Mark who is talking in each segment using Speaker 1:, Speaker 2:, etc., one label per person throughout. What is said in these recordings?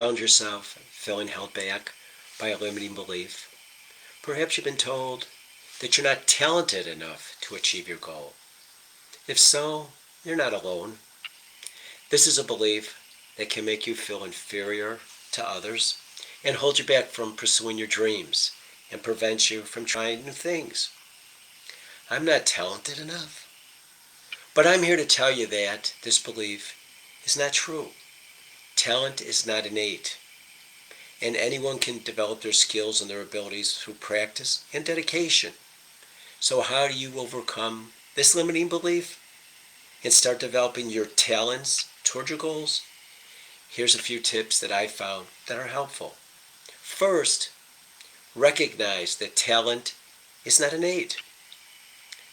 Speaker 1: Found yourself feeling held back by a limiting belief. Perhaps you've been told that you're not talented enough to achieve your goal. If so, you're not alone. This is a belief that can make you feel inferior to others and hold you back from pursuing your dreams and prevent you from trying new things. I'm not talented enough. But I'm here to tell you that this belief is not true. Talent is not innate, and anyone can develop their skills and their abilities through practice and dedication. So, how do you overcome this limiting belief and start developing your talents toward your goals? Here's a few tips that I found that are helpful. First, recognize that talent is not innate.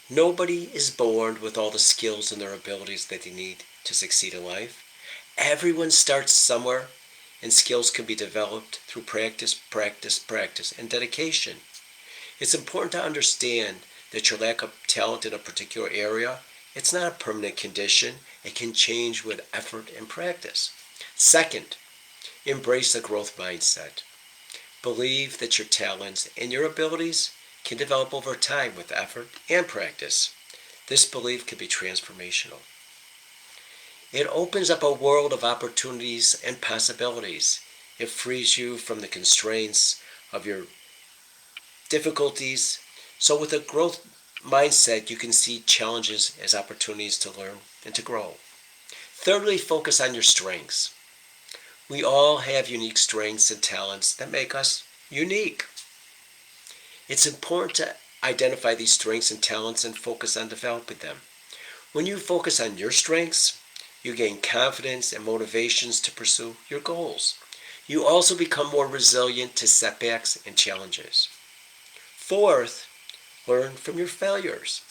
Speaker 1: Nobody is born with all the skills and their abilities that they need to succeed in life. Everyone starts somewhere, and skills can be developed through practice, practice, practice, and dedication. It's important to understand that your lack of talent in a particular area, it's not a permanent condition. It can change with effort and practice. Second, embrace a growth mindset. Believe that your talents and your abilities can develop over time with effort and practice. This belief can be transformational. It opens up a world of opportunities and possibilities. It frees you from the constraints of your difficulties. So, with a growth mindset, you can see challenges as opportunities to learn and to grow. Thirdly, focus on your strengths. We all have unique strengths and talents that make us unique. It's important to identify these strengths and talents and focus on developing them. When you focus on your strengths, you gain confidence and motivations to pursue your goals. You also become more resilient to setbacks and challenges. Fourth, learn from your failures.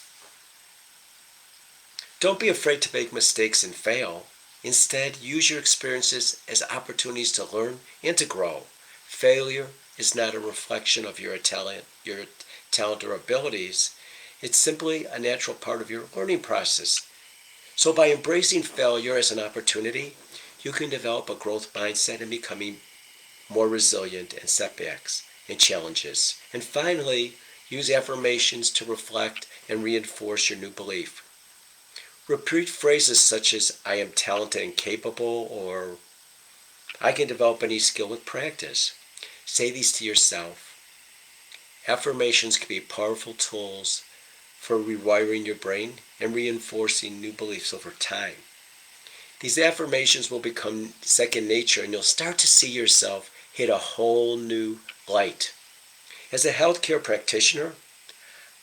Speaker 1: Don't be afraid to make mistakes and fail. Instead, use your experiences as opportunities to learn and to grow. Failure is not a reflection of your talent or abilities. It's simply a natural part of your learning process. So by embracing failure as an opportunity, you can develop a growth mindset and becoming more resilient in setbacks and challenges. And finally, use affirmations to reflect and reinforce your new belief. Repeat phrases such as I am talented and capable, or I can develop any skill with practice. Say these to yourself. Affirmations can be powerful tools for rewiring your brain and reinforcing new beliefs over time. These affirmations will become second nature, and you'll start to see yourself hit a whole new light. As a healthcare practitioner,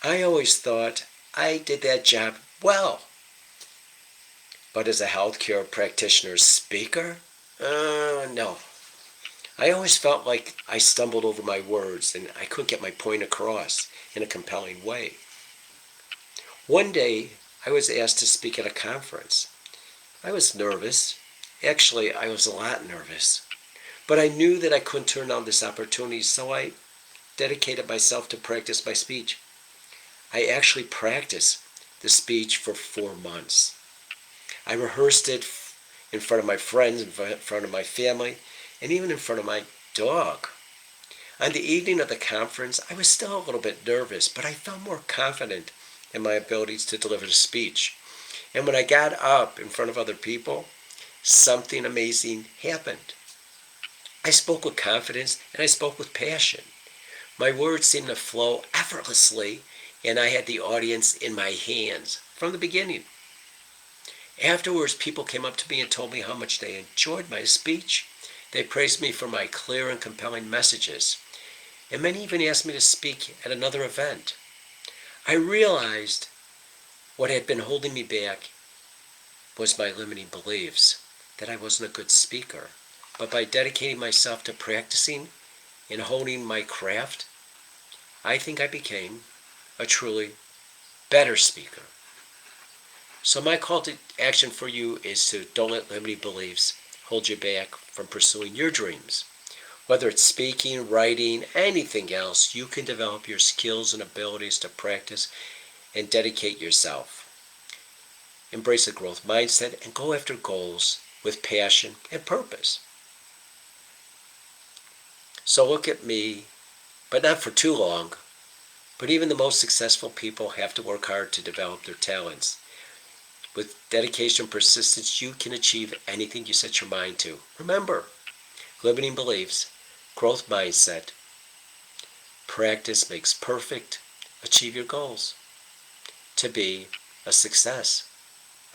Speaker 1: I always thought I did that job well. But as a healthcare practitioner speaker, no. I always felt like I stumbled over my words and I couldn't get my point across in a compelling way. One day, I was asked to speak at a conference. I was nervous. Actually, I was a lot nervous. But I knew that I couldn't turn down this opportunity, so I dedicated myself to practice my speech. I actually practiced the speech for 4 months. I rehearsed it in front of my friends, in front of my family, and even in front of my dog. On the evening of the conference, I was still a little bit nervous, but I felt more confident in my abilities to deliver the speech. And when I got up in front of other people, something amazing happened. I spoke with confidence and I spoke with passion. My words seemed to flow effortlessly, and I had the audience in my hands from the beginning. Afterwards, people came up to me and told me how much they enjoyed my speech. They praised me for my clear and compelling messages, and many even asked me to speak at another event. I realized what had been holding me back was my limiting beliefs, that I wasn't a good speaker. But by dedicating myself to practicing and honing my craft, I think I became a truly better speaker. So my call to action for you is to don't let limiting beliefs hold you back from pursuing your dreams. Whether it's speaking, writing, anything else, you can develop your skills and abilities to practice and dedicate yourself. Embrace a growth mindset and go after goals with passion and purpose. So look at me, but not for too long. But even the most successful people have to work hard to develop their talents. With dedication and persistence, you can achieve anything you set your mind to. Remember, limiting beliefs, growth mindset, practice makes perfect. Achieve your goals to be a success.